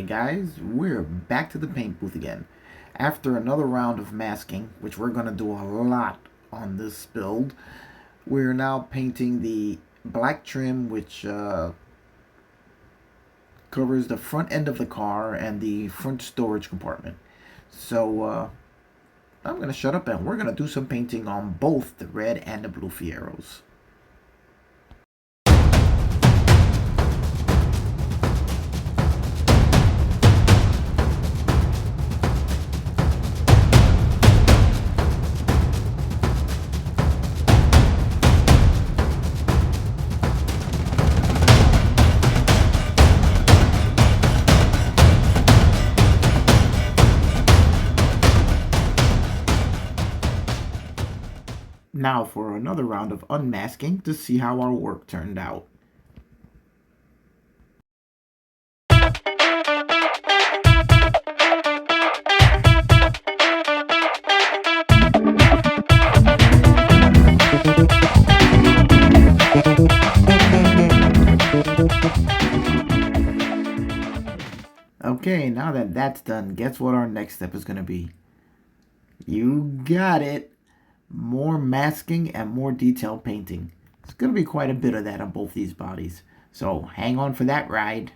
Alright guys, we're back to the paint booth again. After another round of masking, which we're going to do a lot on this build, we're now painting the black trim, which covers the front end of the car and the front storage compartment. So I'm going to shut up and we're going to do some painting on both the red and the blue fieros. Now for another round of unmasking to see how our work turned out. Okay, now that that's done, guess what our next step is going to be? You got it! More masking and more detailed painting. It's going to be quite a bit of that on both these bodies. So hang on for that ride.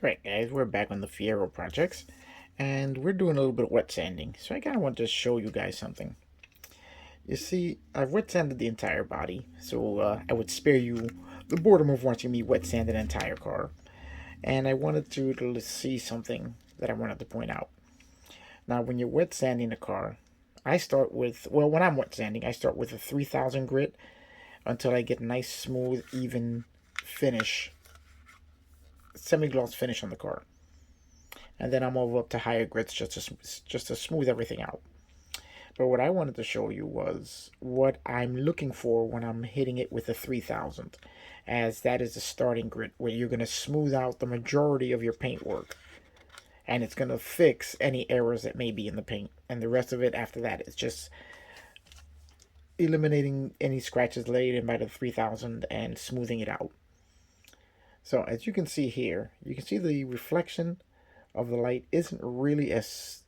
Alright guys, we're back on the Fiero projects. And we're doing a little bit of wet sanding. So I kind of want to show you guys something. You see, I've wet sanded the entire body. So I would spare you the boredom of watching me wet sand an entire car. And I wanted to see something that I wanted to point out. Now, when you're wet sanding a car, I start with, well, when I'm wet sanding, I start with a 3000 grit until I get a nice, smooth, even finish, semi-gloss finish on the car. And then I'll move up to higher grits just to smooth everything out. But what I wanted to show you was what I'm looking for when I'm hitting it with a 3000, as that is the starting grit where you're going to smooth out the majority of your paint work. And it's going to fix any errors that may be in the paint. And the rest of it after that is just eliminating any scratches laid in by the 3000 and smoothing it out. So as you can see here, you can see the reflection of the light isn't really as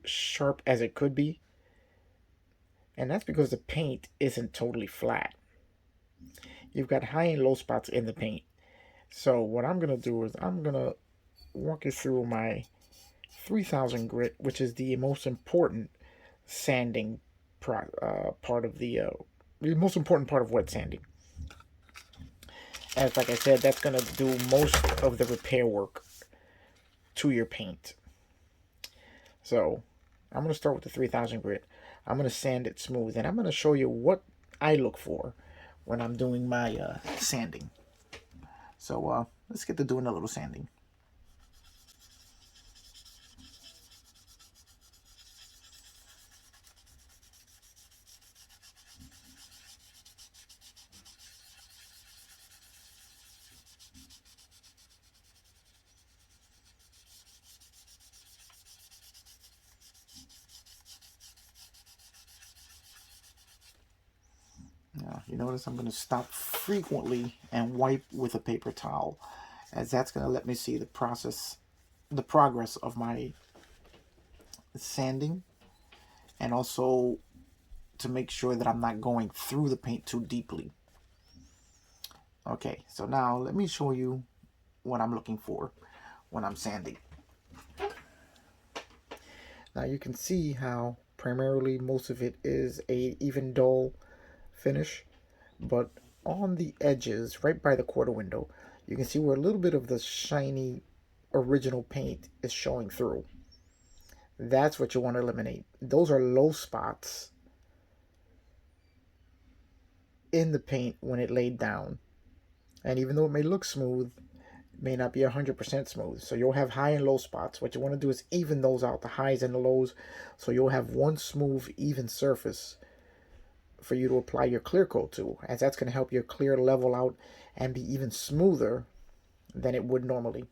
sharp as it could be. And that's because the paint isn't totally flat. You've got high and low spots in the paint. So what I'm going to do is I'm going to walk you through my 3000 grit, which is the most important sanding part of the most important part of wet sanding. As like I said, that's going to do most of the repair work to your paint. So I'm going to start with the 3000 grit. I'm going to sand it smooth, and I'm going to show you what I look for when I'm doing my sanding. So let's get to doing a little sanding. Now, you notice I'm going to stop frequently and wipe with a paper towel, as that's going to let me see the progress of my sanding, and also to make sure that I'm not going through the paint too deeply. Okay, so now let me show you what I'm looking for when I'm sanding. Now you can see how primarily most of it is a even dull finish, but on the edges, right by the quarter window, you can see where a little bit of the shiny original paint is showing through. That's what you want to eliminate. Those are low spots in the paint when it laid down. And even though it may look smooth, it may not be 100% smooth. So you'll have high and low spots. What you want to do is even those out, the highs and the lows, so you'll have one smooth, even surface for you to apply your clear coat to, as that's going to help your clear level out and be even smoother than it would normally.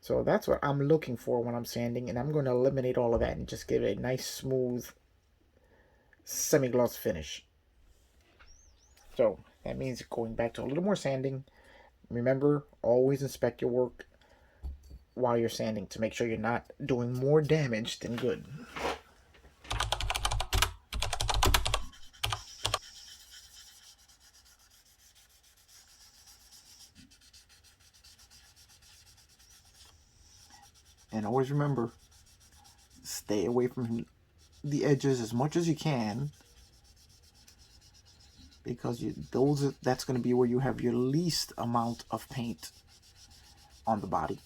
So that's what I'm looking for when I'm sanding, and I'm going to eliminate all of that and just give it a nice smooth semi-gloss finish. So that means going back to a little more sanding, Remember, always inspect your work while you're sanding to make sure you're not doing more damage than good. And always remember, stay away from the edges as much as you can, because that's going to be where you have your least amount of paint on the body.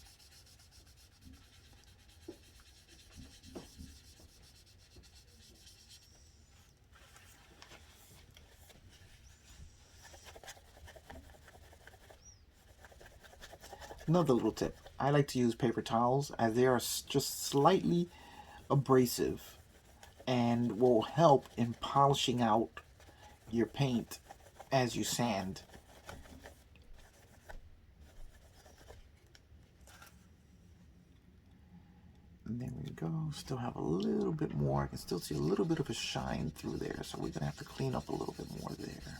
Another little tip, I like to use paper towels as they are just slightly abrasive and will help in polishing out your paint as you sand. And there we go. Still have a little bit more. I can still see a little bit of a shine through there, so we're gonna have to clean up a little bit more there.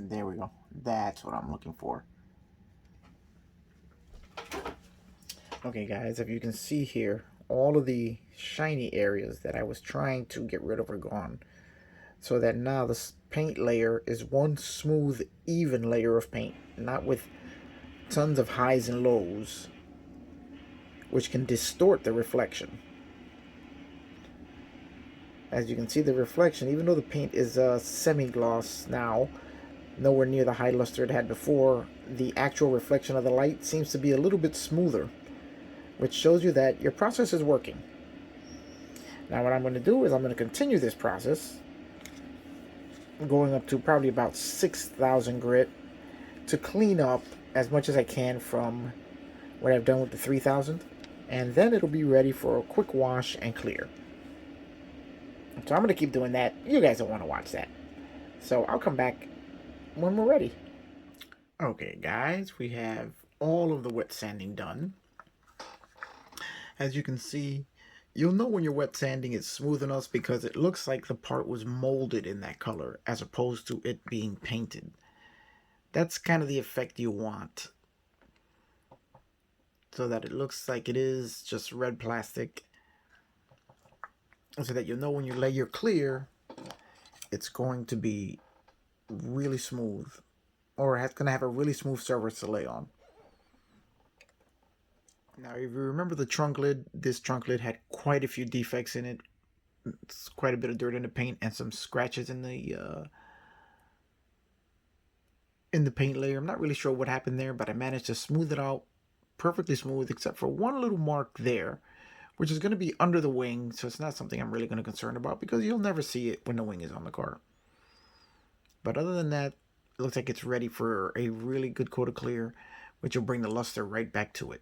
There we go. That's what I'm looking for. Okay guys, if you can see here, all of the shiny areas that I was trying to get rid of are gone. So that now this paint layer is one smooth, even layer of paint, not with tons of highs and lows, which can distort the reflection. As you can see, the reflection, even though the paint is semi-gloss now, nowhere near the high luster it had before, the actual reflection of the light seems to be a little bit smoother, which shows you that your process is working. Now what I'm going to do is I'm going to continue this process, going up to probably about 6,000 grit, to clean up as much as I can from what I've done with the 3,000, and then it'll be ready for a quick wash and clear. So I'm going to keep doing that. You guys don't want to watch that, so I'll come back when we're ready. Okay guys, we have all of the wet sanding done. As you can see, you'll know when your wet sanding is smooth enough because it looks like the part was molded in that color as opposed to it being painted. That's kind of the effect you want, so that it looks like it is just red plastic, so that you'll know when you lay your clear, it's going to be really smooth, or it's going to have a really smooth surface to lay on. Now, if you remember the trunk lid, this trunk lid had quite a few defects in it. It's quite a bit of dirt in the paint and some scratches in the paint layer. I'm not really sure what happened there, but I managed to smooth it out perfectly smooth, except for one little mark there, which is going to be under the wing, so it's not something I'm really going to concern about because you'll never see it when the wing is on the car. But other than that, it looks like it's ready for a really good coat of clear, which will bring the luster right back to it.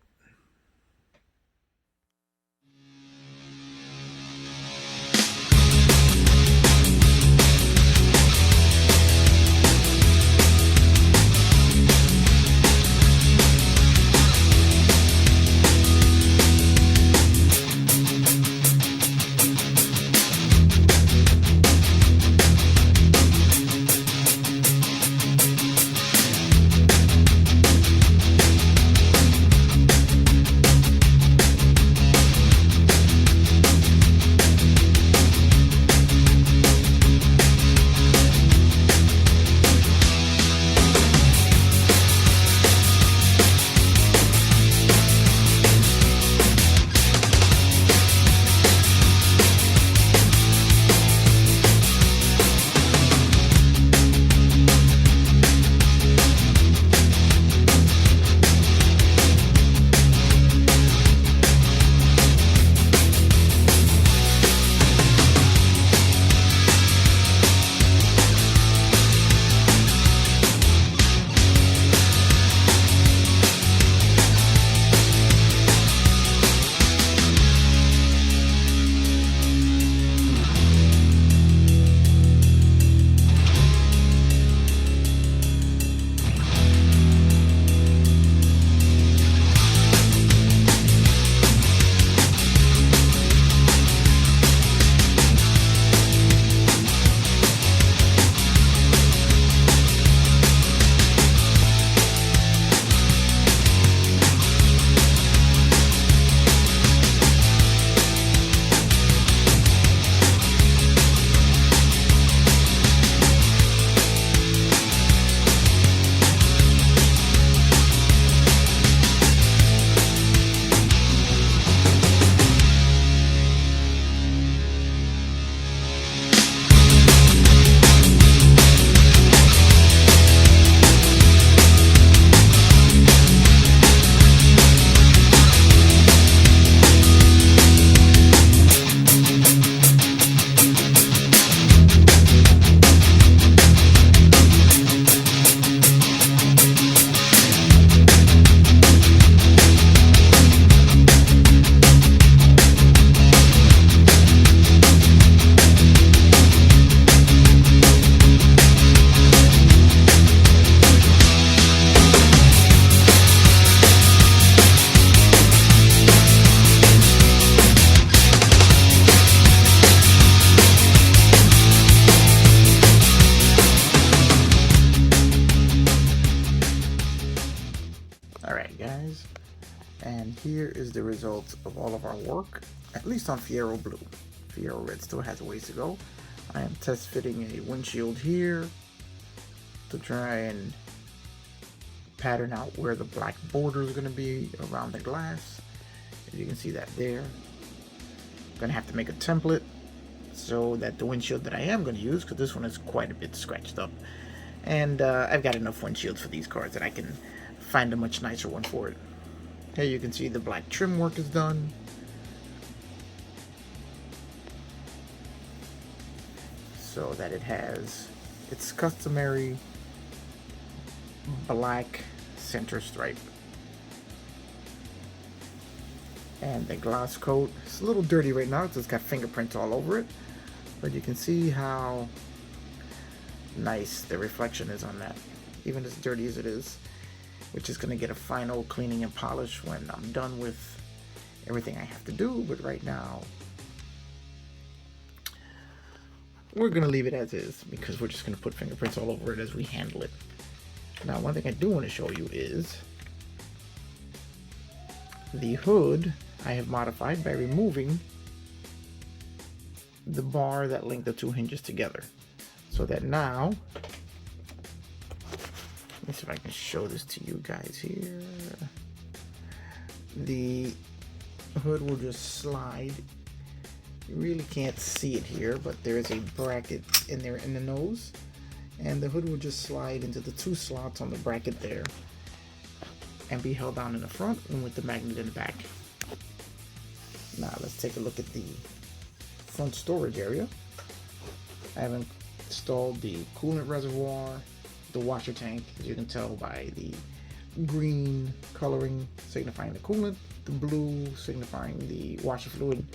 guys. And here is the result of all of our work, at least on Fiero Blue. Fiero Red still has a ways to go. I am test fitting a windshield here to try and pattern out where the black border is going to be around the glass. As you can see that there. I'm going to have to make a template so that the windshield that I am going to use, because this one is quite a bit scratched up, and I've got enough windshields for these cars that I can find a much nicer one for it. Here you can see the black trim work is done. So that it has its customary black center stripe. And the gloss coat, it's a little dirty right now because it's got fingerprints all over it, but you can see how nice the reflection is on that, even as dirty as it is, which is going to get a final cleaning and polish when I'm done with everything I have to do. But right now we're going to leave it as is because we're just going to put fingerprints all over it as we handle it. Now, one thing I do want to show you is the hood. I have modified by removing the bar that linked the two hinges together, so that now, let me see if I can show this to you guys here. The hood will just slide. You really can't see it here, but there is a bracket in there in the nose, and the hood will just slide into the two slots on the bracket there and be held down in the front and with the magnet in the back. Now let's take a look at the front storage area. I have installed the coolant reservoir, the washer tank, as you can tell by the green coloring signifying the coolant, the blue signifying the washer fluid.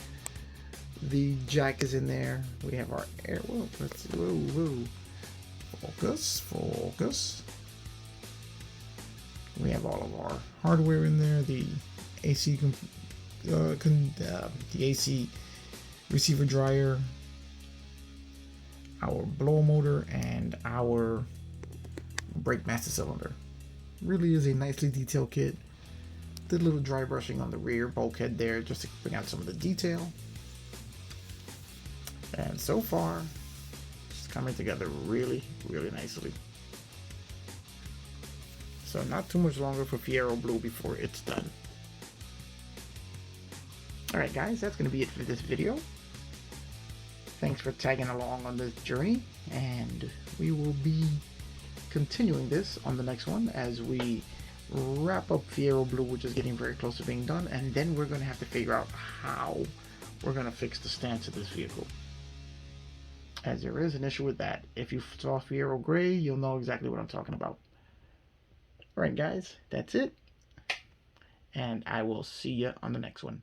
The jack is in there. We have our air. Whoa, let's focus. We have all of our hardware in there. The AC, the AC receiver dryer, our blower motor, and our brake master cylinder. Really is a nicely detailed kit. Did a little dry brushing on the rear bulkhead there just to bring out some of the detail. And so far, it's coming together really, really nicely. So not too much longer for Fiero Blue before it's done. Alright guys, that's going to be it for this video. Thanks for tagging along on this journey, and we will be continuing this on the next one as we wrap up Fiero Blue, which is getting very close to being done, and then we're going to have to figure out how we're going to fix the stance of this vehicle, as there is an issue with that. If you saw Fiero Gray, you'll know exactly what I'm talking about. Alright guys, that's it, and I will see you on the next one.